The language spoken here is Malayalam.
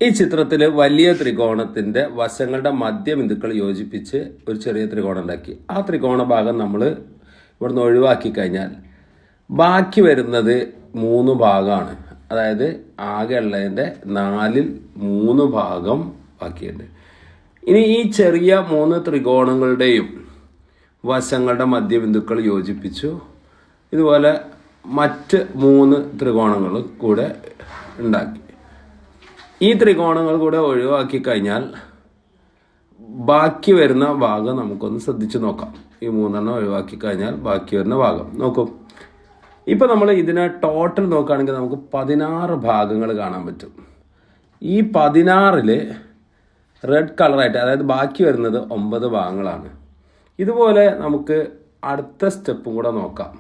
ഈ ചിത്രത്തിൽ വലിയ ത്രികോണത്തിൻ്റെ വശങ്ങളുടെ മധ്യബിന്ദുക്കൾ യോജിപ്പിച്ച് ഒരു ചെറിയ ത്രികോണം ഉണ്ടാക്കി. ആ ത്രികോണ ഭാഗം നമ്മൾ ഇവിടുന്ന് ഒഴിവാക്കി കഴിഞ്ഞാൽ ബാക്കി വരുന്നത് 3 ഭാഗമാണ്. അതായത് ആകെ ഉള്ളതിൻ്റെ 4/3 ഭാഗം ബാക്കിയുണ്ട്. ഇനി ഈ ചെറിയ 3 ത്രികോണങ്ങളുടെയും വശങ്ങളുടെ മധ്യബിന്ദുക്കൾ യോജിപ്പിച്ചു. ഇതുപോലെ മറ്റ് 3 ത്രികോണങ്ങൾ കൂടെ ഉണ്ടാക്കി. ഈ ത്രികോണങ്ങൾ കൂടെ ഒഴിവാക്കി കഴിഞ്ഞാൽ ബാക്കി വരുന്ന ഭാഗം നമുക്കൊന്ന് ശ്രദ്ധിച്ച് നോക്കാം. ഈ 3 ഒഴിവാക്കി കഴിഞ്ഞാൽ ബാക്കി വരുന്ന ഭാഗം നോക്കും. ഇപ്പം നമ്മൾ ഇതിനെ ടോട്ടൽ നോക്കുകയാണെങ്കിൽ നമുക്ക് 16 ഭാഗങ്ങൾ കാണാൻ പറ്റും. ഈ 16ൽ റെഡ് കളറായിട്ട്, അതായത് ബാക്കി വരുന്നത് 9 ഭാഗങ്ങളാണ്. ഇതുപോലെ നമുക്ക് അടുത്ത സ്റ്റെപ്പും കൂടെ നോക്കാം.